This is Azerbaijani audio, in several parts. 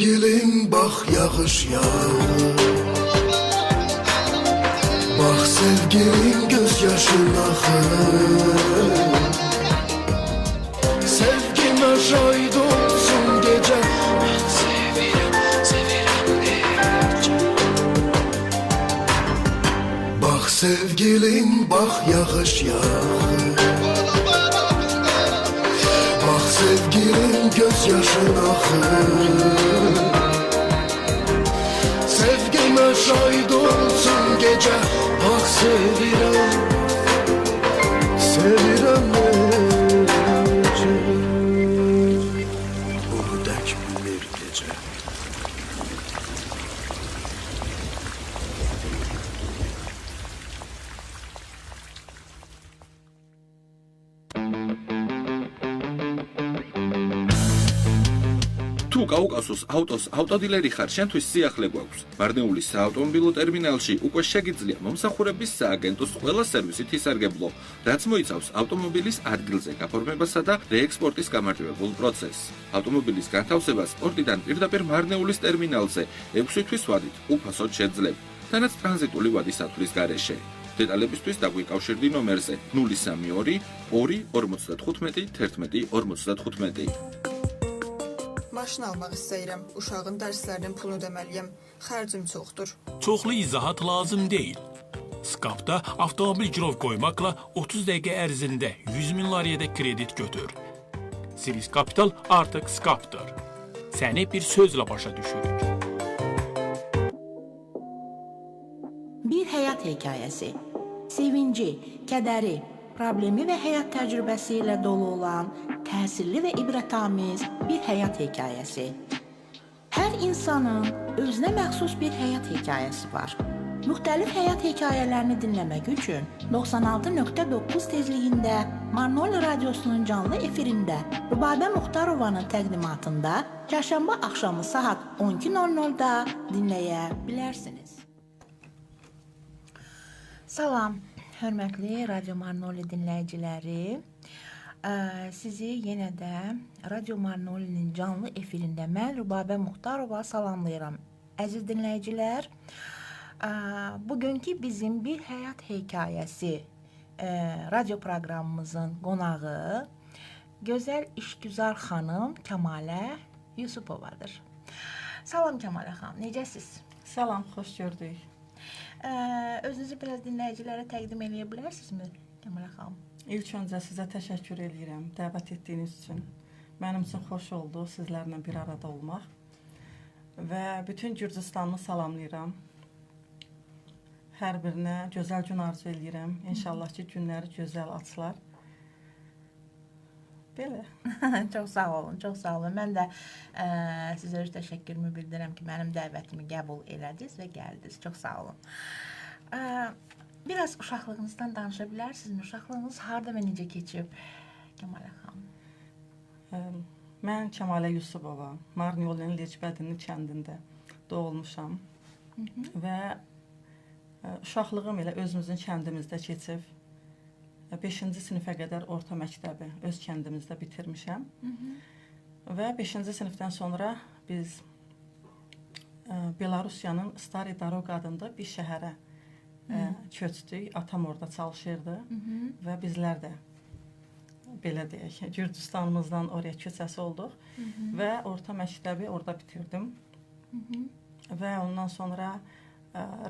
Gelin bak yağış yağır. Bak sevgilin gözyaşın akır. Sevgime şahit olsun gece. Sevirem, sevirem gece. Bak sevgilin bak yağış yağır. Bak sevgilin gözyaşın akır. Sevgime şahit olsun gece. Bak sevirem, sevirem gece. Onu dək bilir gece. თუ კაუკასოს ავტოს ავტოდილერი ხარ, შენთვის სიახლე გვაქვს. მარნეულის საავტომობილო ტერმინალში უკვე შეგიძლია მომსახურების სააგენტოს ყველა სერვისით ისარგებლო, რაც მოიცავს ავტომობილის ადგილზე გაფორმებასა და რეექსპორტის გამარჯვებულ პროცესს. ავტომობილის განთავსებას პორტიდან პირდაპირ მარნეულის ტერმინალზე 6 თვის ვადით უფასოდ შეძლებ, თანაც ტრანზიტული ვადისათვის გარეშე. დეტალებისთვის დაგვიკავშირდი ნომერზე 032 2 55 11 55. Maşın almaq istəyirəm. Uşağın dərslərinin pulunu ödəməliyəm. Xərcim çoxdur. Çoxlu izahat lazım deyil. Skapda avtomobil girov qoymaqla 30 dəqiqə ərzində 100 min lirəyə kredit götür. Silis Kapital artıq Skapdır. Səni bir sözlə başa düşürük. Bir həyat hekayəsi. Sevinci, kədəri, problemi və həyat təcrübəsi ilə dolu olan təsirli və ibrətamiz bir həyat hekayəsi. Hər insanın özünə məxsus bir həyat hekayəsi var. Müxtəlif həyat hekayələrini dinləmək üçün 96.9 tezliyində Marnoli Radiosunun canlı efirində Rübabə Muxtarovanın təqdimatında çərşənbə axşamı saat 12:00-da dinləyə bilərsiniz. Salam, hörmətli Radio Marnoli dinləyiciləri. Sizi yenə də Radio Marnolinin canlı efirində mən Rübabə Muxtarova salamlayıram. Əziz dinləyicilər, bugünkü bizim bir həyat hekayəsi radio proqramımızın qonağı gözəl işgüzar xanım Kəmalə Yusupovadır. Salam Kəmalə xanım, necəsiz? Salam, xoş gördük. Özünüzü biraz dinləyicilərə təqdim edə bilərsinizmi Kəmalə xanım? İlk öncə sizə təşəkkür edirəm dəvət etdiyiniz üçün. Mənim üçün xoş oldu sizlərlə bir arada olmaq. Və bütün Gürcüstanımı salamlayıram. Hər birinə gözəl gün arzu edirəm. İnşallah ki, günləri gözəl açılar. Belə. Çox sağ olun, çox sağ olun. Mən də sizə öz təşəkkürümü bildirirəm ki, mənim dəvətimi qəbul elədiniz və gəldiniz. Çox sağ olun. Biraz uşaqlığınızdan danışa bilərsinizmi? Uşaqlığınız harda və necə keçib? Kəmalə xanım. Mən Kəmalə Yusupova, Marnolinin Lecbədinin kəndində doğulmuşam. Və uşaqlığım elə özümüzün kəndimizdə keçib. 5-ci sinifə qədər orta məktəbi öz kəndimizdə bitirmişəm. Və 5-ci sinifdən sonra biz Belarusiyanın Stari Darog adında bir şəhərə köçdük. Atam orada çalışırdı və bizlər də belə deyək, Gürcüstanımızdan oraya köçəsi olduq və orta məktəbi orada bitirdim. Və ondan sonra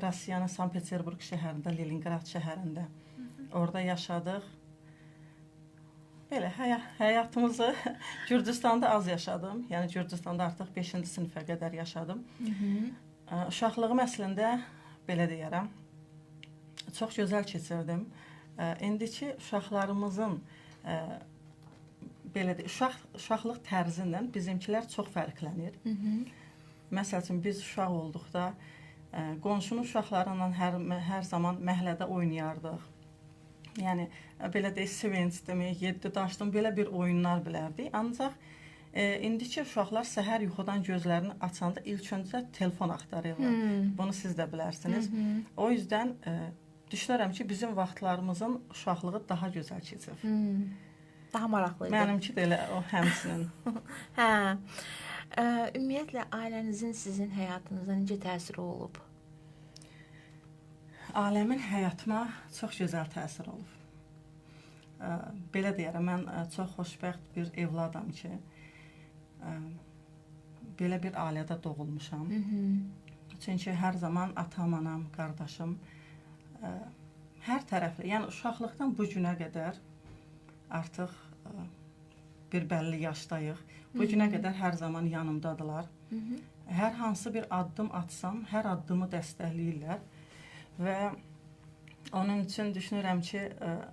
Rusiyanın Sankt-Peterburg şəhərində, Leningrad şəhərində orada yaşadıq. Belə həyatımızı Gürcüstanda az yaşadım. Yəni Gürcüstanda artıq 5-ci sinifə qədər yaşadım. Uşaqlığım əslində belə deyərəm, çox gözəl keçirdim. İndiki uşaqlarımızın belə uşaqlıq tərzindən bizimkilər çox fərqlənir. Məsəl üçün biz uşaq olduqda qonşunun uşaqlarıyla hər zaman məhəllədə oynayardıq. Yəni belə deyək, sevinç demək, 7 daşdım, belə bir oyunlar bilərdik. Ancaq indiki uşaqlar səhər yuxudan gözlərini açanda ilk öncə telefon axtarırlar. Bunu siz də bilərsiniz. O yüzdən düşünürəm ki, bizim vaxtlarımızın uşaqlığı daha gözəl keçir. Daha maraqlı idi. Mənimki də elə o həmçinin. Hə. Ümumiyyətlə ailənizin sizin həyatınıza necə təsiri olub? Ailəmin həyatıma çox gözəl təsir olub. Belə deyərəm, mən çox xoşbəxt bir evladam ki, belə bir ailədə doğulmuşam. Çünki hər zaman atam, anam, qardaşım hər tərəfli, yəni uşaqlıqdan bu günə qədər artıq bir bəlli yaşdayıq. Bu günə qədər hər zaman yanımdadılar. Hər hansı bir addım atsam, hər addımı dəstəkləyirlər və onun üçün düşünürəm ki,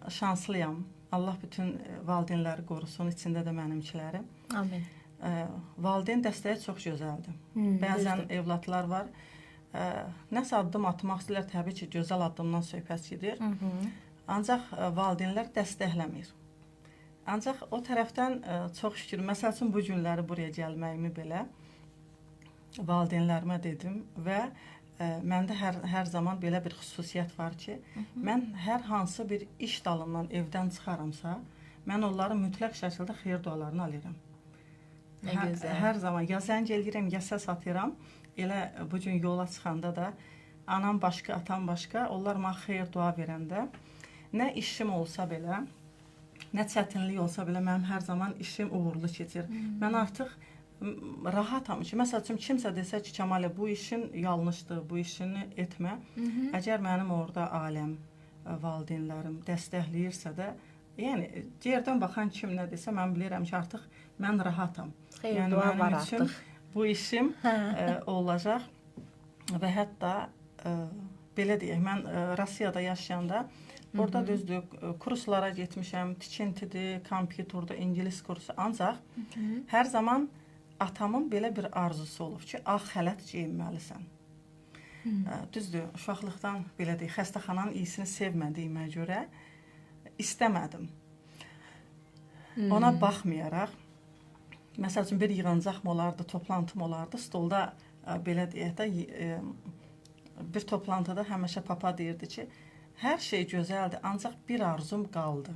şanslıyam. Allah bütün valideynləri qorusun, içində də mənimkiləri. Amin. Valideyn dəstəyi çox gözəldir. Bəzən evladlar var, nəsə addım atmaq istəyirlər, təbii ki, gözəl addımdan söhbət gedir. Ancaq valideynlər dəstəkləmir. Ancaq o tərəfdən çox şükür, məsəl üçün bu günləri buraya gəlməyimi belə valideynlərimə dedim və məndə hər zaman belə bir xüsusiyyət var ki, mən hər hansı bir iş dalından evdən çıxaramsa, mən onların mütləq şəkildə xeyir dualarını alıram. Nə gözəl. Hər zaman ya zəng eləyirəm, ya səs atıram. Elə bu gün yola çıxanda da anam başqa, atam başqa, onlar mənə xeyir dua verəndə nə işim olsa belə, nə çətinlik olsa belə mənim hər zaman işim uğurlu keçir. Mən artıq rahatam ki, məsəl üçün kimsə desə ki, Kəmalə, bu işin yanlışdır, bu işini etmə. Əgər mənim orada ailəm, valideynlərim dəstəkləyirsə də, yəni yerdən baxan kim nə desə, mən bilirəm ki, artıq mən rahatam. Xeyr, dua var artıq. Bu işim olacaq və hətta belə deyək, mən Rusiyada yaşayanda orada düzdür, kurslara getmişəm, tikintidir, kompüterdir, ingilis kursu. Ancaq hər zaman atamın belə bir arzusu olub ki, ağ xələt geyinməlisən. Düzdür, uşaqlıqdan belə deyək, xəstəxananın iyisini sevmədiyimə görə istəmədim. Ona baxmayaraq, məsəl üçün bir yığıncaq olardı, toplantım olardı, stolda belə deyək də, bir toplantıda həmişə papa deyirdi ki, hər şey gözəldir, ancaq bir arzum qaldı.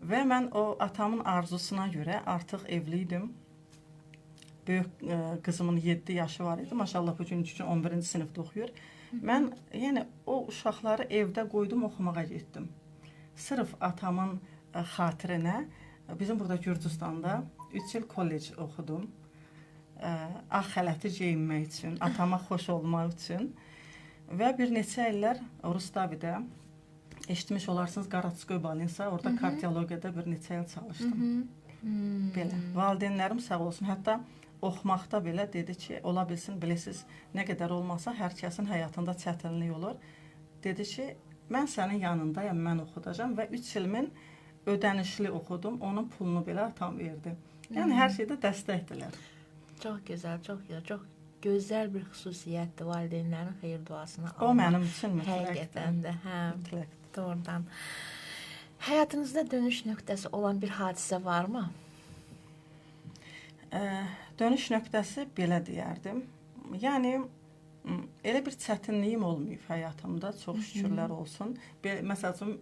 Və mən o atamın arzusuna görə artıq evliydim. Böyük qızımın 7 yaşı var idi. Maşallah bu gün 11-ci sinifdə oxuyur. Mən yəni o uşaqları evdə qoydum, oxumağa getdim. Sırf atamın xatirinə bizim burada Gürcüstanda 3 il kollec oxudum. Ağ xələti geyinmək üçün, atama xoş olmaq üçün və bir neçə illər Rustavidə eşitmiş olarsınız, Qaratskoy Balinsa, orada kardiologiyada bir neçə il çalışdım. Belə. Valideynlərim sağ olsun. Hətta oxumaqda belə dedi ki, ola bilsin, biləsiz, nə qədər olmasa hər kəsin həyatında çətinlik olur. Dedi ki, mən sənin yanındayam, mən oxudacam və 3 ilmin ödənişli oxudum, onun pulunu belə atam verdi. Yəni hər şeydə dəstəkdilər. Çox gözəl, çox gözəl, çox gözəl bir xüsusiyyətdir valideynlərin xeyir duasını almaq. O mənim üçün mütləqdir. Həqiqətən də, hə, Mütləqdir. doğrudan. Həyatınızda dönüş nöqtəsi olan bir hadisə varmı? Dönüş nöqtəsi belə deyərdim. Yəni elə bir çətinliyim olmayıb həyatımda, çox şükürlər olsun. Məsəl üçün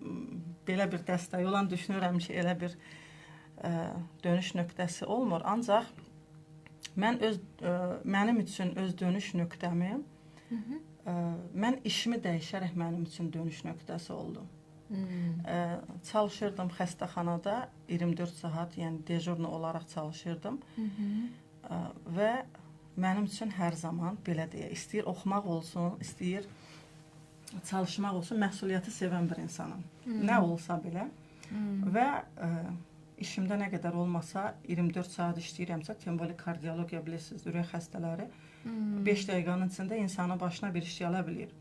belə bir dəstək olan düşünürəm ki, elə bir dönüş nöqtəsi olmur. Ancaq mən mənim üçün öz dönüş nöqtəmi mən işimi dəyişərək mənim üçün dönüş nöqtəsi oldu. Çalışırdım xəstəxanada 24 saat, yəni dejurnu olaraq çalışırdım. Və mənim üçün hər zaman belə deyə, istəyir oxumaq olsun, istəyir çalışmaq olsun, məsuliyyəti sevən bir insanım. Nə olsa belə. Və işimdə nə qədər olmasa 24 saat işləyirəmsə, temboli kardiologiya bilirsiniz, ürək xəstələri 5 dəqiqənin içində insanın başına bir iş gələ bilir.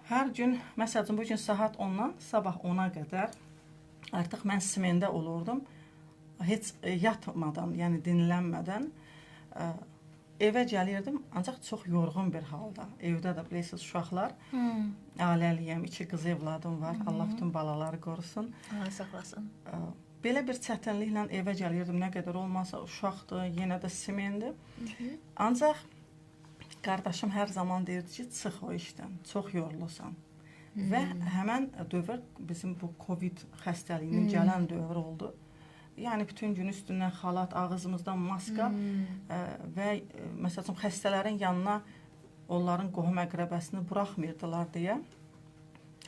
Hər gün, məsəl üçün, bu gün saat 10-dan sabah 10-a qədər artıq mən smendə olurdum. Heç yatmadan, yəni dinlənmədən evə gəlirdim, ancaq çox yorğun bir halda. Evdə də bilirsiniz, uşaqlar, ailəliyəm, 2 qız evladım var, Allah bütün balaları qorusun. Allah saxlasın. Belə bir çətinliklə evə gəlirdim, nə qədər olmasa uşaqdır, yenə də smendir. Ancaq qardaşım hər zaman deyirdi ki, çıx o işdən, çox yorulursan. Və həmən dövr bizim bu Covid xəstəliyinin gələn dövr oldu. Yəni bütün gün üstündən xalat, ağzımızdan maska və məsəl üçün xəstələrin yanına onların qohum əqrəbəsini buraxmırdılar deyə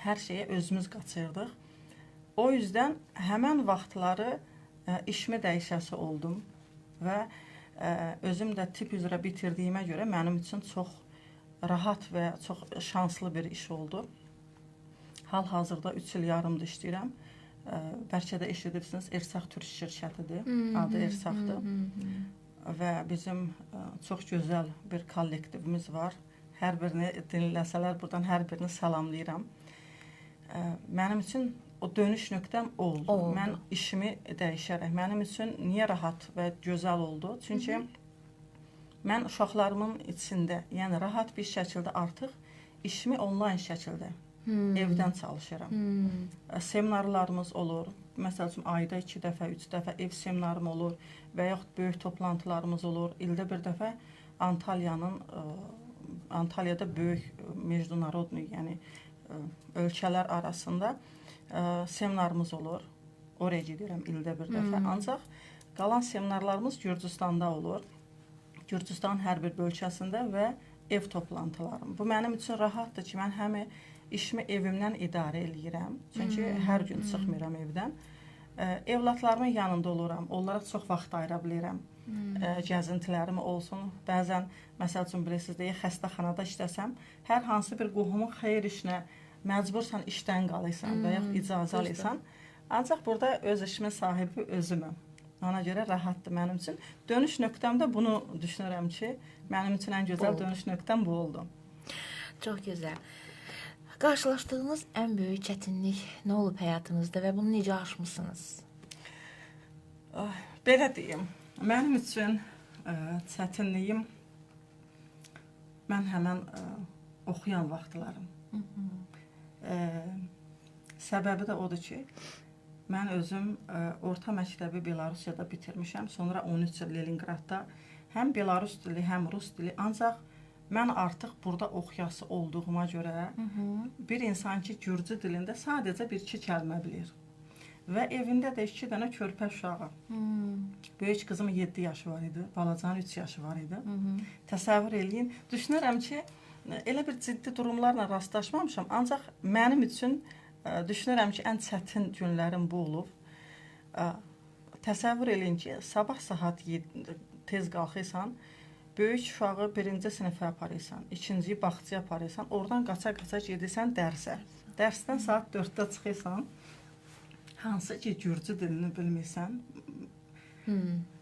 hər şeyə özümüz qaçırdıq. O yüzden həmən vaxtları işimi dəyişəsi oldum və özüm də tibb üzrə bitirdiyimə görə mənim üçün çox rahat və çox şanslı bir iş oldu. Hal-hazırda 3 il yarımdır işləyirəm. Bəlkə də eşidirsiniz, Ersaq Turist şirkətidir, adı Ersaqdır. Və bizim çox gözəl bir kollektivimiz var. Hər birini dinləsələr buradan hər birini salamlayıram. Mənim üçün o dönüş nöqtəm oldu. Mən işimi dəyişərək. Mənim üçün niyə rahat və gözəl oldu? Çünki mən uşaqlarımın içində, yəni rahat bir şəkildə artıq işimi onlayn şəkildə evdən çalışıram. Seminarlarımız olur. Məsəl üçün ayda 2 dəfə, 3 dəfə ev seminarım olur və yaxud böyük toplantılarımız olur. İldə bir dəfə Antalyada böyük mecdunarodni, yəni ölkələr arasında seminarımız olur. Oraya gedirəm ildə bir dəfə. Ancaq qalan seminarlarımız Gürcüstanda olur. Gürcüstanın hər bir bölgəsində və ev toplantılarım. Bu mənim üçün rahatdır ki, mən həm işimi evimdən idarə eləyirəm. Çünki hər gün çıxmıram evdən. Evlatlarımın yanında oluram. Onlara çox vaxt ayıra bilirəm. Gəzintilərim olsun. Bəzən, məsəl üçün bilirsiniz deyə, xəstəxanada işləsəm, hər hansı bir qohumun xeyir işinə məcbursan işdən qalırsan və yaxud icazə alırsan. Ancaq burada öz işimin sahibi özüməm. Ona görə rahatdır mənim üçün. Dönüş nöqtəm də bunu düşünürəm ki, mənim üçün ən gözəl dönüş nöqtəm bu oldu. Çox gözəl. Qarşılaşdığınız ən böyük çətinlik nə olub həyatınızda və bunu necə aşmısınız? Belə deyim, mənim üçün çətinliyim mən həmən oxuyan vaxtlarım. Səbəbi də odur ki, mən özüm orta məktəbi Belarusiyada bitirmişəm. Sonra 13 il Leningradda həm Belarus dili, həm Rus dili. Ancaq mən artıq burada oxuyası olduğuma görə bir insan ki, Gürcü dilində sadəcə 1-2 kəlmə bilir. Və evində də 2 dənə körpə uşağı. Böyük qızımın 7 yaşı var idi, balacanın 3 yaşı var idi. Təsəvvür eləyin. Düşünürəm ki, elə bir ciddi durumlarla rastlaşmamışam. Ancaq mənim üçün düşünürəm ki, ən çətin günlərim bu olub. Təsəvvür eləyin ki, sabah saat 7 tez qalxırsan, böyük uşağı 1-ci sinifə aparırsan, 2-ciyi bağçaya aparırsan, oradan qaça-qaça gedirsən dərsə. Dərsdən saat 4-də çıxırsan, hansı ki, Gürcü dilini bilmirsən,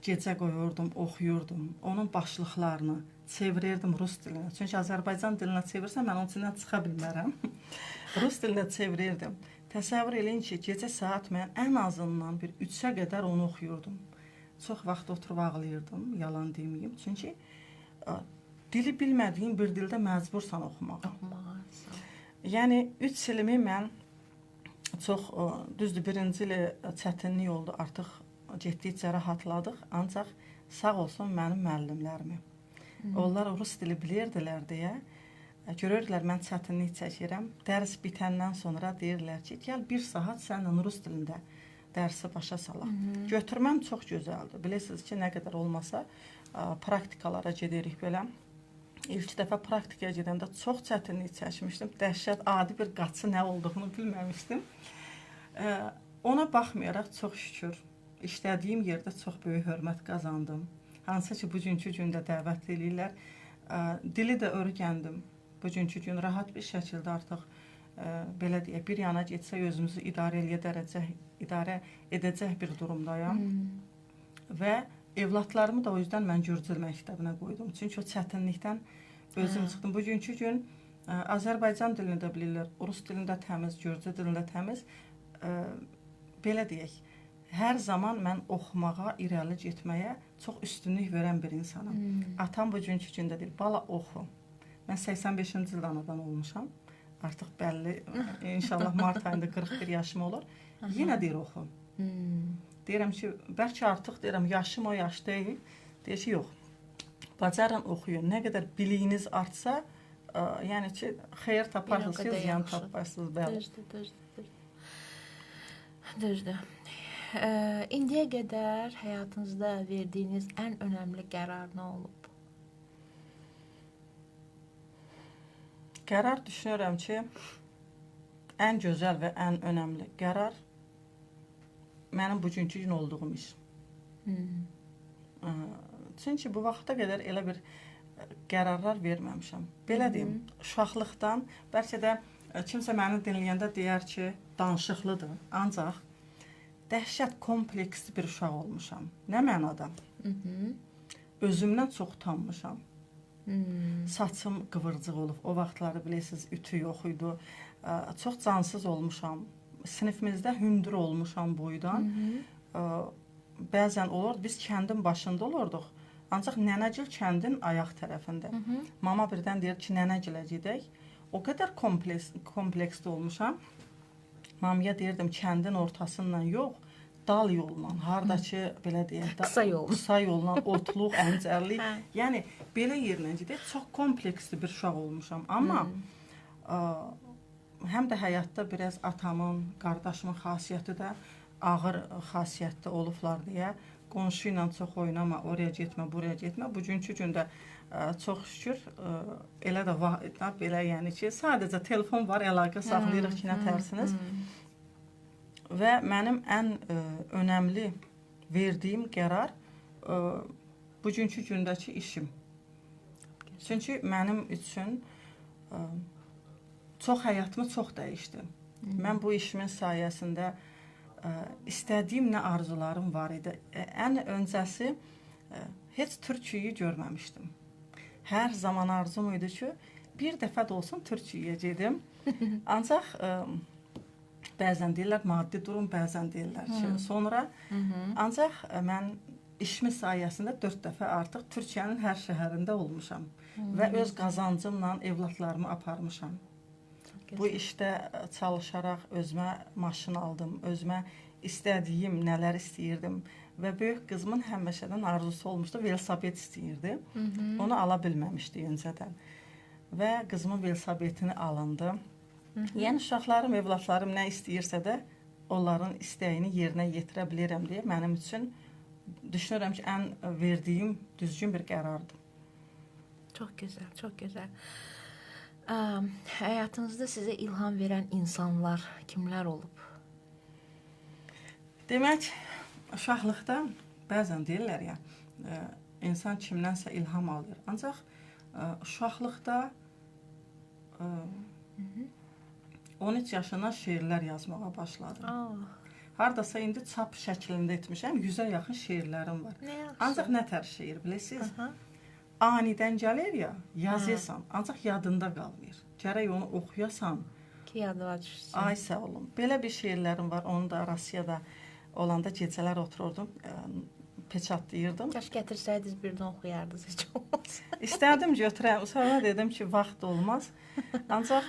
gecə qoyurdum, oxuyurdum, onun başlıqlarını çevirirdim Rus dilinə. Çünki Azərbaycan dilinə çevirsən, mən onun içindən çıxa bilmərəm. Rus dilinə çevirirdim. Təsəvvür eləyin ki, gecə saat mən ən azından bir 3-ə qədər onu oxuyurdum. Çox vaxt oturub ağlayırdım, yalan deməyim. Çünki dili bilmədiyin bir dildə məcbursan oxumağa. Yəni 3 ilimi mən çox, düzdür, 1-ci ili çətinlik oldu, artıq getdikcə rahatladıq. Ancaq sağ olsun mənim müəllimlərimi. Onlar Rus dili bilirdilər deyə, görürdülər mən çətinlik çəkirəm. Dərs bitəndən sonra deyirlər ki, gəl 1 saat səninlə Rus dilində dərsi başa salaq. Götürməm çox gözəldir. Bilirsiniz ki, nə qədər olmasa praktikalara gedirik belə. İlk dəfə praktikaya gedəndə çox çətinlik çəkmişdim. Dəhşət, adi bir qaçı nə olduğunu bilməmişdim. Ona baxmayaraq çox şükür işlədiyim yerdə çox böyük hörmət qazandım. Hansı ki, bugünkü gündə dəvət edirlər. Dili də öyrəndim. Bugünkü gün rahat bir şəkildə artıq belə deyək, bir yana getsə özümüzü idarə edəcək bir durumdayam. Və evlatlarımı da o yüzden mən Gürcü məktəbinə qoydum. Çünki o çətinlikdən özüm çıxdım. Bugünkü gün Azərbaycan dilini də bilirlər, Rus dilində təmiz, Gürcü dilində təmiz. Belə deyək, hər zaman mən oxumağa, irəli getməyə çox üstünlük verən bir insanım. Atam bugünkü gündə deyir, bala oxu. Mən 85-ci il anadan olmuşam. Artıq bəlli, inşallah mart ayında 41 yaşım olur. Yenə deyir oxu. Deyirəm ki, bəlkə artıq deyirəm, yaşım o yaş deyil. Deyir ki, yox, bacarın oxuyun. Nə qədər biliyiniz artsa, yəni ki, xeyir taparsınız, ziyan taparsınız. Düzdür. indiyə qədər həyatınızda verdiyiniz ən önəmli qərar nə olub? Qərar düşünürəm ki, ən gözəl və ən önəmli qərar mənim bugünkü gün olduğum iş. Çünki bu vaxta qədər elə bir qərarlar verməmişəm. Belə deyim, uşaqlıqdan bəlkə də kimsə məni dinləyəndə deyər ki, danışıqlıdır. Ancaq dəhşət kompleksli bir uşaq olmuşam. Nə mənada? Özümdən çox utanmışam. Saçım qıvırcıq olub. O vaxtları bilirsiniz, ütü yox idi. Çox cansız olmuşam. Sinifimizdə hündür olmuşam boydan. Bəzən olur, biz kəndin başında olurduq. Ancaq nənəcil kəndin ayaq tərəfində. Mama birdən deyir ki, nənəcilə gedək. O qədər kompleksli olmuşam. Mamaya deyirdim, kəndin ortasından yox, dal yolla, hardakı belə deyək, qısa yolla, otluq, əncərlik. Yəni belə yerlə gedək, çox kompleksli bir uşaq olmuşam. Amma həm də həyatda biraz atamın, qardaşımın xasiyyəti də ağır xasiyyətli olublar deyə qonşu ilə çox oynama, oraya getmə, buraya getmə. Bugünkü gündə çox şükür elə də belə, yəni ki, sadəcə telefon var, əlaqə saxlayırıq ki, nə tərsiniz. Və mənim ən önəmli verdiyim qərar bugünkü gündəki işim. Çünki mənim üçün həyatımı çox dəyişdi. Mən bu işimin sayəsində istədiyim nə arzularım var idi. Ən öncəsi heç Türkiyəyi görməmişdim. Hər zaman arzum idi ki, bir dəfə də olsun Türkiyəyə gedim. Ancaq bəzən deyirlər maddi durum, bəzən deyirlər ki, sonra. Ancaq mən işimin sayəsində 4 dəfə artıq Türkiyənin hər şəhərində olmuşam və öz qazancımla evlatlarımı aparmışam. Bu işdə çalışaraq özümə maşın aldım, özümə istədiyim nələr istəyirdim və böyük qızımın həmişədən arzusu olmuşdu, velosiped istəyirdi. Onu ala bilməmişdi öncədən və qızımın velosipedini alındı. Yəni uşaqlarım, evlatlarım nə istəyirsə də onların istəyini yerinə yetirə bilirəm deyə mənim üçün düşünürəm ki, ən verdiyim düzgün bir qərardır. Çox gözəl, çox gözəl. Həyatınızda sizə ilham verən insanlar kimlər olub? Demək, uşaqlıqda bəzən deyirlər ya, insan kimdənsə ilham alır. Ancaq uşaqlıqda 13 yaşına şeirlər yazmağa başladım. Hardasa indi çap şəklində etmişəm, 100-ə yaxın şeirlərim var. Ancaq nə tər şeir bilirsiniz? Anidən gəlir ya, yazırsan, ancaq yadında qalmır. Gərək onu oxuyasan ki, yadına düşsün. Ay sağ olun. Belə bir şeirlərim var. Onu da Rusiyada olanda gecələr otururdum, peçatlayırdım. Kaş gətirsəydiniz birdən oxuyardınız, heç olmaz. İstərdim götürəm. Sonra dedim ki, vaxt olmaz. Ancaq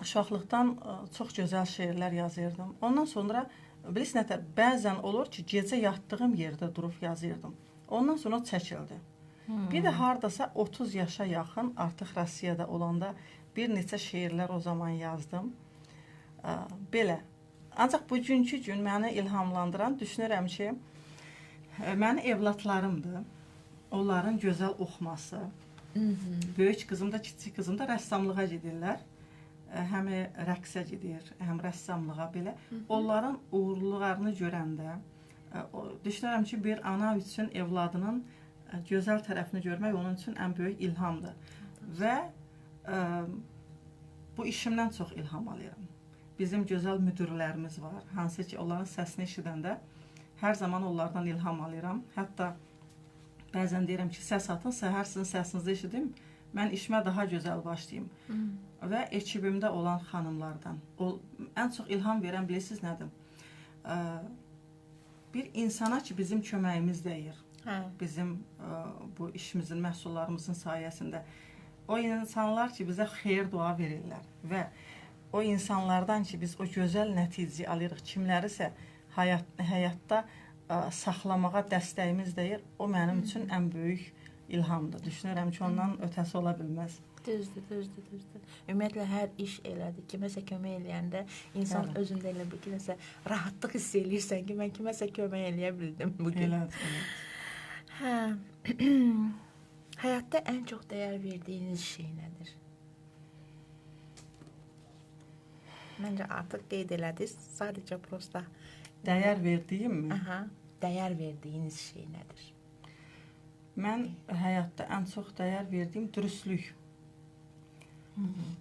uşaqlıqdan çox gözəl şeirlər yazırdım. Ondan sonra bilirsiniz nətər, bəzən olur ki, gecə yatdığım yerdə durub yazırdım. Ondan sonra çəkildi. Bir də hardasa 30 yaşa yaxın artıq Rusiyada olanda bir neçə şeirlər o zaman yazdım. Belə. Ancaq bugünkü gün məni ilhamlandıran düşünürəm ki, mənim evlatlarımdır. Onların gözəl oxuması. Böyük qızım da, kiçik qızım da rəssamlığa gedirlər. Həm rəqsə gedir, həm rəssamlığa belə. Onların uğurlularını görəndə düşünürəm ki, bir ana üçün evladının gözəl tərəfini görmək onun üçün ən böyük ilhamdır. Və bu işimdən çox ilham alıram. Bizim gözəl müdürlərimiz var. Hansı ki, onların səsini eşidəndə hər zaman onlardan ilham alıram. Hətta bəzən deyirəm ki, səs atın, səhər sizin səsinizi eşidim, mən işimə daha gözəl başlayayım. Və ekibimdə olan xanımlardan. Ən çox ilham verən bilirsiniz nədir? Bir insana ki, bizim köməyimiz dəyir. Bizim bu işimizin, məhsullarımızın sayəsində. O insanlar ki, bizə xeyir dua verirlər və o insanlardan ki, biz o gözəl nəticə alırıq, kimlərisə həyatda saxlamağa dəstəyimiz deyir, o mənim üçün ən böyük ilhamdır. Düşünürəm ki, ondan ötəsi ola bilməz. Düzdür. Ümumiyyətlə hər iş elədir. Kiməsə kömək eləyəndə insan Bəli. özündə elə bir ki, nəsə rahatlıq hiss eləyirsən ki, mən kiməsə kömək eləyə bildim bu gün. Elədir. Hə. Həyatda ən çox dəyər verdiyiniz şey nədir? Məncə artıq qeyd elədiniz. Sadəcə prosta Dəyər verdiyimmi? aha, dəyər verdiyiniz şey nədir? Mən həyatda ən çox dəyər verdiyim dürüstlük.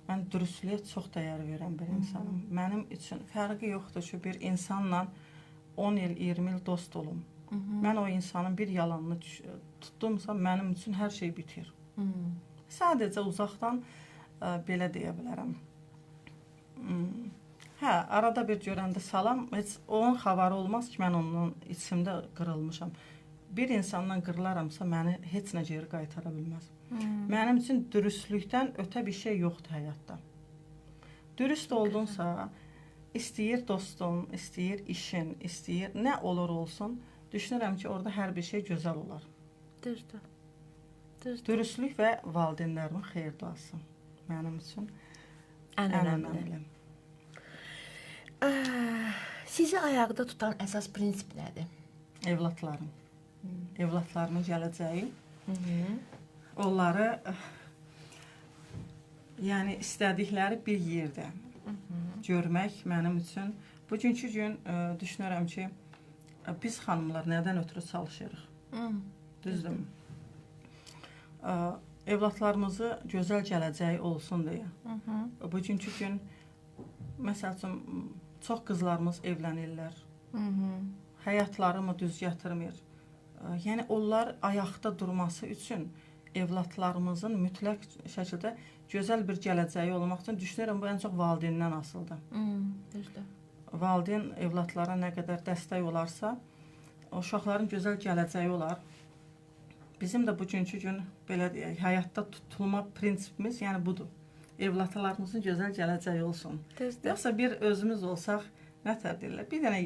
Mən dürüstlüyə çox dəyər verirəm bir insanım. Mənim üçün fərqi yoxdur ki, bir insanla 10 il, 20 il dost olum. Mən o insanın bir yalanını tutdumsa, mənim üçün hər şey bitir. Sadəcə uzaqdan belə deyə bilərəm. Hə, arada bir görəndə salam, heç onun xəbəri olmaz ki, mən onun içimdə qırılmışam. Bir insandan qırılaramsa, məni heç nə geri qaytara bilməz. Mənim üçün dürüstlükdən ötə bir şey yoxdur həyatda. Dürüst oldunsa, istəyir dostun, istəyir işin, istəyir nə olur olsun, düşünürəm ki, orada hər bir şey gözəl olar. Düzdür. Dürüstlük və valideynlərimin xeyir duası mənim üçün Ən ən önəmli. önəmli. Sizi ayaqda tutan əsas prinsip nədir? Evlatlarım. Evlatlarımın gələcəyi. Onları yəni istədikləri bir yerdə görmək mənim üçün bugünkü gün düşünürəm ki, biz xanımlar nədən ötürü çalışırıq? Düzdürmü? Evlatlarımızı gözəl gələcəyi olsun deyə. Bugünkü gün məsəl üçün çox qızlarımız evlənirlər. Həyatlarını düz gətirmir. Yəni onlar ayaqda durması üçün evlatlarımızın mütləq şəkildə gözəl bir gələcəyi olmaq üçün düşünürəm bu ən çox valideyndən asılıdır. Düzdür. Valideyn evlatlara nə qədər dəstək olarsa, uşaqların gözəl gələcəyi olar. Bizim də bugünkü gün belə deyək, həyatda tutulma prinsipimiz yəni budur. Evlatlarımızın gözəl gələcəyi olsun. Düzdür. Yoxsa bir özümüz olsaq, nətər deyirlər? Bir dənə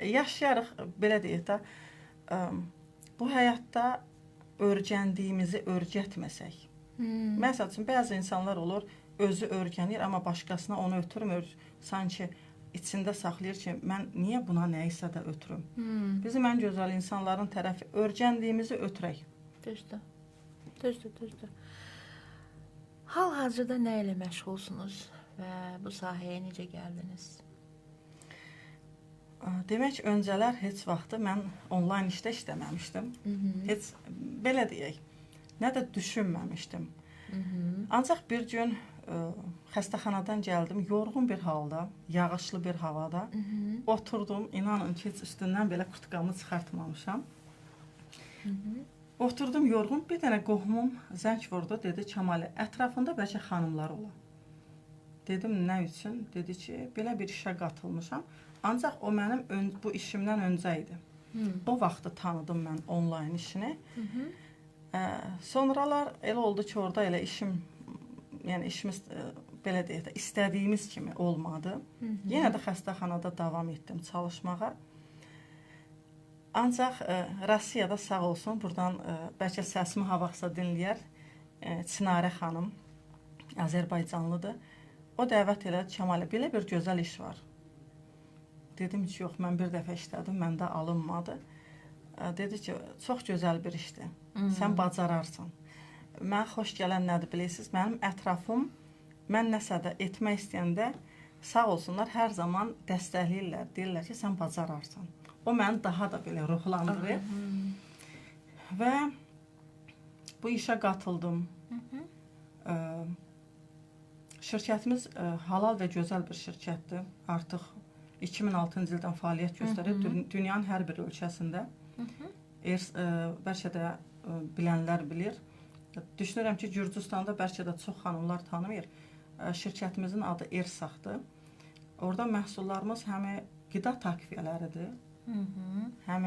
yaşayarıq, belə deyək də, bu həyatda öyrəndiyimizi öyrətməsək. Məsəl üçün, bəzi insanlar olur, özü öyrənir, amma başqasına onu ötürmür. Sanki içində saxlayır ki, mən niyə buna nəyisə də ötürüm? Bizim ən gözəl insanların tərəfi öyrəndiyimizi ötürək. Düzdür. Hal-hazırda nə ilə məşğulsunuz və bu sahəyə necə gəldiniz? Demək, öncələr heç vaxtı mən onlayn işdə işləməmişdim. Heç, belə deyək, nə də düşünməmişdim. Ancaq bir gün xəstəxanadan gəldim, yorğun bir halda, yağışlı bir havada. Oturdum, inanın ki, heç üstündən belə kurtkamı çıxartmamışam. Oturdum yorğun, bir dənə qohumum zəng vurdu, dedi Kəmali, ətrafında bəlkə xanımlar ola. Dedim, nə üçün? Dedi ki, belə bir işə qatılmışam. Ancaq o mənim bu işimdən öncə idi. O vaxtı tanıdım mən onlayn işini. Sonralar elə oldu ki, orada elə yəni işimiz belə deyək də istədiyimiz kimi olmadı. Yenə də xəstəxanada davam etdim çalışmağa. Ancaq Rusiyada sağ olsun, buradan bəlkə səsimi ha vaxtsa dinləyər, Çinarə xanım, Azərbaycanlıdır. O dəvət elədi, Kəmalə, belə bir gözəl iş var. Dedim ki, yox, mən bir dəfə işlədim, məndə alınmadı. Dedi ki, çox gözəl bir işdir, sən bacararsan. Mən xoş gələn nədir bilirsiniz? Mənim ətrafım, mən nəsə də etmək istəyəndə sağ olsunlar, hər zaman dəstəkləyirlər, deyirlər ki, sən bacararsan. O məni daha da belə ruhlandırır. Və bu işə qatıldım. Şirkətimiz halal və gözəl bir şirkətdir. Artıq 2006-cı ildən fəaliyyət göstərir dünyanın hər bir ölkəsində. Bəlkə də bilənlər bilir. Düşünürəm ki, Gürcüstanda bəlkə də çox xanımlar tanımır. Şirkətimizin adı Ersaqdır. Orada məhsullarımız həm qida takviyələridir, həm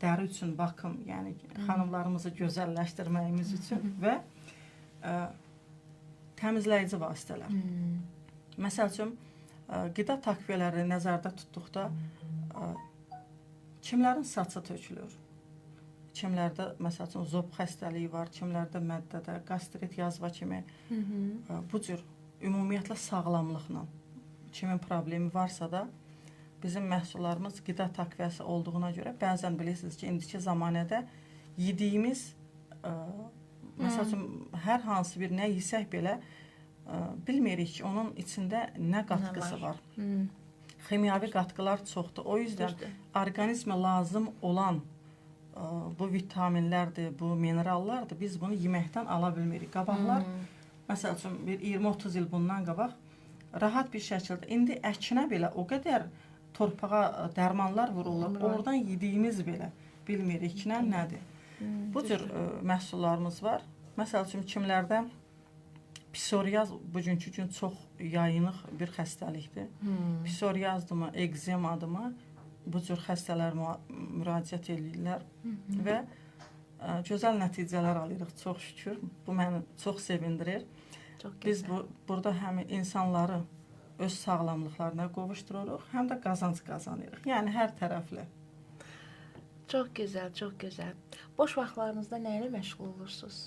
dəri üçün baxım, yəni xanımlarımızı gözəlləşdirməyimiz üçün və təmizləyici vasitələr. Məsəl üçün, qida takviyələri nəzərdə tutduqda kimlərin saçı tökülür, kimlərdə məsəl üçün zob xəstəliyi var, kimlərdə məddədə, qastrit, yazva kimi bu cür ümumiyyətlə sağlamlıqla kimin problemi varsa da bizim məhsullarımız qida takviyəsi olduğuna görə bəzən bilirsiniz ki, indiki zamanədə yediyimiz məsəl üçün hər hansı bir nə yesək belə bilmirik ki, onun içində nə qatqısı var. Ximyavi qatqılar çoxdur. O yüzden orqanizmə lazım olan bu vitaminlərdir, bu minerallardır. Biz bunu yeməkdən ala bilmirik. Qabaqlar, məsəl üçün bir 20-30 il bundan qabaq rahat bir şəkildə, indi əkinə belə o qədər torpağa dərmanlar vurulur. Oradan yediyimiz belə bilmirik ki, nədir. Bu cür məhsullarımız var. Məsəl üçün kimlərdə psoriaz bugünkü gün çox yayınıq bir xəstəlikdir. Psoriazdımı, ekzemadımı bu cür xəstələr müraciət edirlər və gözəl nəticələr alırıq, çox şükür. Bu məni çox sevindirir. Biz burada həm insanları öz sağlamlıqlarına qovuşdururuq, həm də qazanc qazanırıq. Yəni hər tərəfli. Çox gözəl, çox gözəl. Boş vaxtlarınızda nə ilə məşğul olursunuz?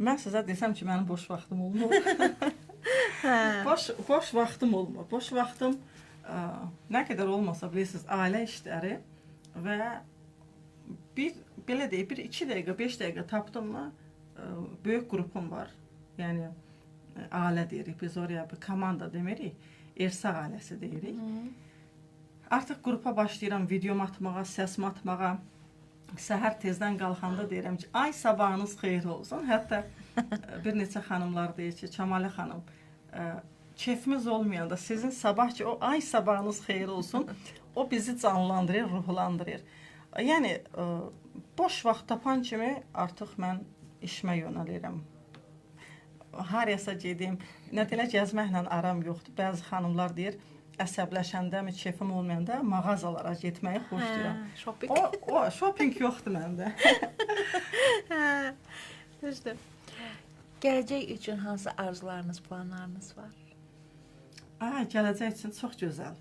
Mən sizə desəm ki, mənim boş vaxtım olmur. Boş vaxtım olmur. Boş vaxtım nə qədər olmasa bilirsiniz, ailə işləri və belə deyək, 2 dəqiqə, 5 dəqiqə tapdım mı, böyük qrupum var. Yəni ailə deyirik, biz oraya bir komanda demirik, Ersaq ailəsi deyirik. Artıq qrupa başlayıram videom atmağa, səsim atmağa. Səhər tezdən qalxanda deyirəm ki, ay sabahınız xeyir olsun. Hətta bir neçə xanımlar deyir ki, Kəmalə xanım, keyfimiz olmayanda sizin sabah ki, o ay sabahınız xeyir olsun, o bizi canlandırır, ruhlandırır. Yəni, boş vaxt tapan kimi artıq mən işimə yönəlirəm. Hariyasa gedim, nə deyilə gəzməklə aram yoxdur. Bəzi xanımlar deyir, əsəbləşəndə mi, keyfim olmayanda mağazalara getməyi xoşlayıram. O shopping yoxdur məndə. Düzdür. Gələcək üçün hansı arzularınız, planlarınız var? Gələcək üçün çox gözəl.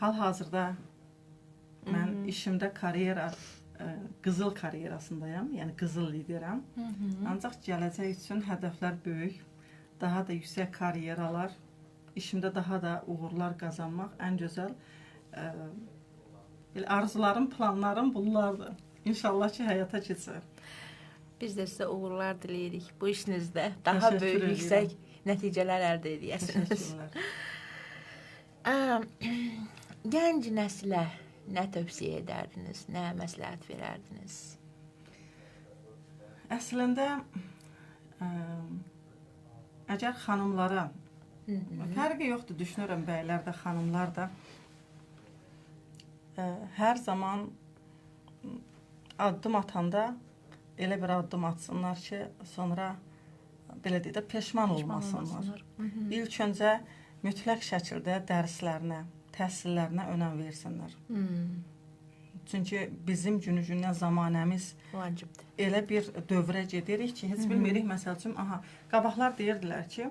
Hal-hazırda mən işimdə karyera, qızıl karyerasındayam, yəni qızıl lideram. Ancaq gələcək üçün hədəflər böyük, daha da yüksək karyeralar, işimdə daha da uğurlar qazanmaq ən gözəl arzularım, planlarım bunlardır. İnşallah ki, həyata keçər. Biz də sizə uğurlar diləyirik bu işinizdə. Daha böyük, yüksək nəticələr əldə edəsiniz. Gənc nəsilə nə tövsiyə edərdiniz, nə məsləhət verərdiniz? Əslində, əgər xanımlara fərqi yoxdur, düşünürəm bəylər də, xanımlar da hər zaman addım atanda elə bir addım atsınlar ki, sonra belə deyək də peşman olmasınlar. İlk öncə mütləq şəkildə dərslərinə, təhsillərinə önəm versinlər. Çünki bizim günü-gündən zamanəmiz elə bir dövrə gedirik ki, heç bilmirik, məsəl üçün, qabaqlar deyirdilər ki,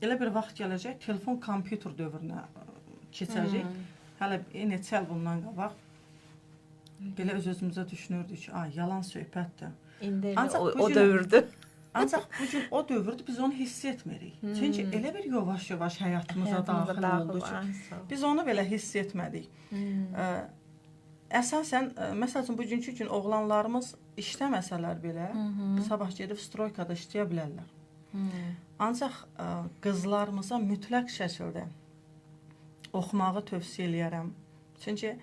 elə bir vaxt gələcək, telefon, kompüter dövrünə keçəcək. Hələ neçə il bundan qabaq belə öz-özümüzə düşünürdük ki, yalan söhbətdir. İndi o dövrdür. Ancaq bugün o dövrdür, biz onu hiss etmirik. Çünki elə bir yavaş-yavaş həyatımıza daxil oldu ki, biz onu belə hiss etmədik. Əsasən, məsəl üçün, bugünkü gün oğlanlarımız işləməsələr belə, sabah gedib stroykada işləyə bilərlər. Ancaq qızlarımıza mütləq şəkildə oxumağı tövsiyə eləyərəm. Çünki,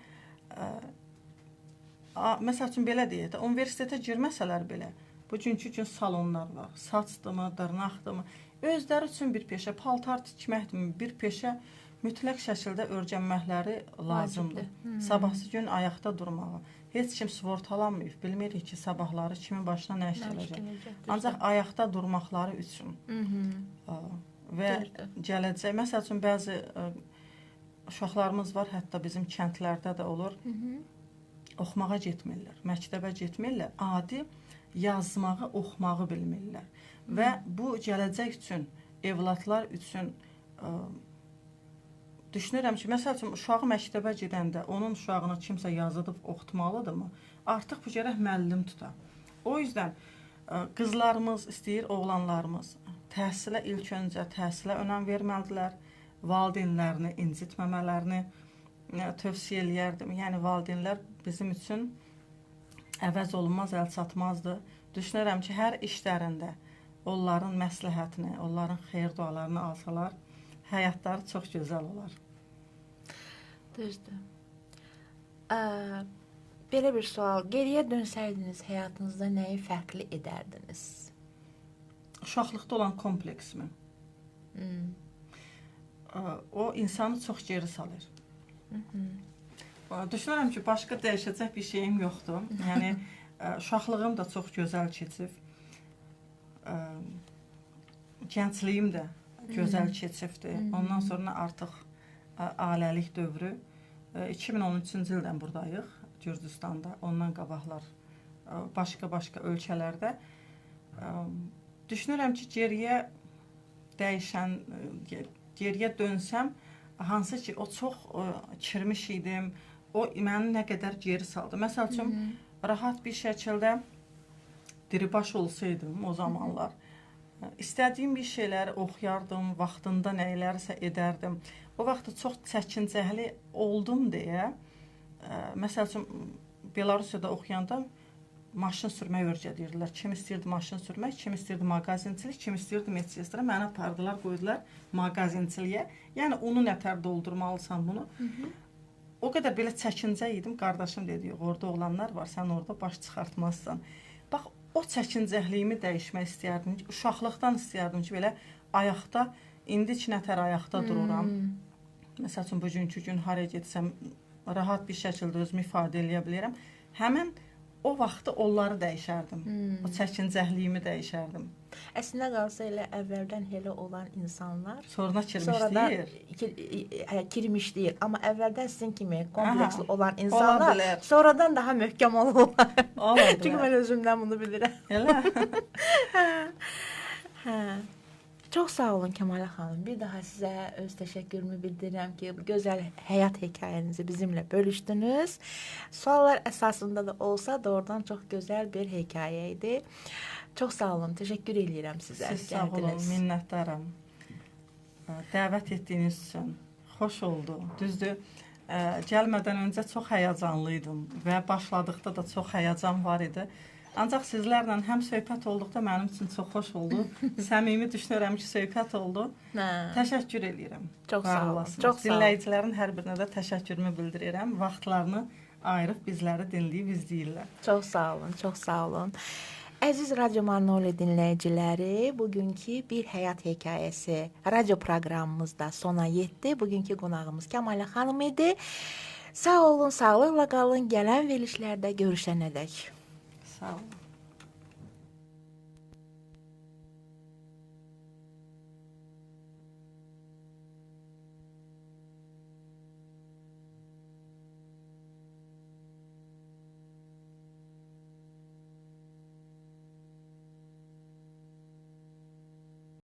məsəl üçün, belə deyək də, universitetə girməsələr belə, bugünkü gün salonlar var, saçdımı, dırnaqdımı, özləri üçün bir peşə, paltar tikməkdimi, bir peşə mütləq şəkildə öyrənməkləri lazımdır. Sabahsı gün ayaqda durmağı. Heç kim sığortalanmayıb, bilmirik ki, sabahları kimin başına nə iş gələcək. Ancaq ayaqda durmaqları üçün və gələcək. Məsəl üçün, bəzi uşaqlarımız var, hətta bizim kəndlərdə də olur, oxumağa getmirlər, məktəbə getmirlər, adi yazmağı, oxumağı bilmirlər. Və bu gələcək üçün, evladlar üçün düşünürəm ki, məsəl üçün, uşağı məktəbə gedəndə onun uşağını kimsə yazıdıb oxutmalıdırmı? artıq bu gərək müəllim tuta. O yüzden qızlarımız istəyir, oğlanlarımız təhsilə ilk öncə təhsilə önəm verməlidirlər. Valideynlərini incitməmələrini tövsiyə eləyərdim. Yəni valideynlər bizim üçün əvəz olunmaz, əl çatmazdır. Düşünürəm ki, hər işlərində onların məsləhətini, onların xeyir dualarını alsalar, həyatları çox gözəl olar. Düzdür. Belə bir sual. Geriyə dönsəydiniz həyatınızda nəyi fərqli edərdiniz? Uşaqlıqda olan kompleksimi. O insanı çox geri salır. Düşünürəm ki, başqa dəyişəcək bir şeyim yoxdur. Yəni, uşaqlığım da çox gözəl keçib. Gəncliyim də gözəl keçibdir. Ondan sonra artıq ailəlik dövrü. 2013-cü ildən buradayıq, Gürcüstanda. Ondan qabaqlar başqa ölkələrdə. Düşünürəm ki, geriyə dönsəm, hansı ki, o çox kirmiş idim, o məni nə qədər geri saldı. Məsəl üçün, rahat bir şəkildə diribaş olsaydım o zamanlar, istədiyim bir şeyləri oxuyardım, vaxtında nəylərsə edərdim. O vaxtda çox çəkincəli oldum deyə, məsəl üçün, Belarusiyada oxuyanda maşın sürmək öyrədirdilər. Kim istəyirdi maşın sürmək, kim istəyirdi mağazinçilik, kim istəyirdi medsestrə. Mənə apardılar, qoydular mağazinçiliyə. Yəni, onu nətər doldurmalısan bunu. O qədər belə çəkincə idim. Qardaşım dedi, yox, orada olanlar var, sən orada baş çıxartmazsan. Bax, o çəkincəhliyimi dəyişmək istəyərdim. Uşaqlıqdan istəyərdim ki, belə ayaqda, indi ki, nətər ayaqda dururam. Məsəl üçün, bugünkü gün haraya getsəm, rahat bir şəkildə özümü ifadə eləyə bilirəm. Həmən o vaxtı onları dəyişərdim. O çəkincəhliyimi dəyişərdim. Əslində qalsa elə əvvəldən elə olan insanlar Sonradan kirmişləyir. Amma əvvəldən sizin kimi kompleksli olan insanlar sonradan daha möhkəm olurlar. Çünki mən özümdən bunu bilirəm. Elə? Çox sağ olun Kəmalə xanım. Bir daha sizə öz təşəkkürümü bildirirəm ki, bu gözəl həyat hekayənizi bizimlə bölüşdünüz. Suallar əsasında da olsa doğrudan çox gözəl bir hekayə idi. Çox sağ olun. Təşəkkür edirəm sizə. Siz sağ olun. Minnətdaram. Dəvət etdiyiniz üçün xoş oldu. Düzdür, gəlmədən öncə çox həyəcanlıydım və başladıqda da çox həyəcan var idi. Ancaq sizlərlə həm söhbət olduqda mənim üçün çox xoş oldu. Səmimi düşünürəm ki, söhbət oldu. Təşəkkür edirəm. Çox sağ olun. Dinləyicilərin hər birinə də təşəkkürümü bildirirəm. Vaxtlarını ayırıb bizləri dinləyib izləyirlər. Çox sağ olun, çox sağ olun. Əziz Radio Manoli dinləyiciləri, bugünkü bir həyat hekayəsi radio proqramımızda sona yetdi. Bugünkü qonağımız Kəmalə xanım idi. Sağ olun, sağlıqla qalın. Gələn verilişlərdə görüşənədək. Sağ olun.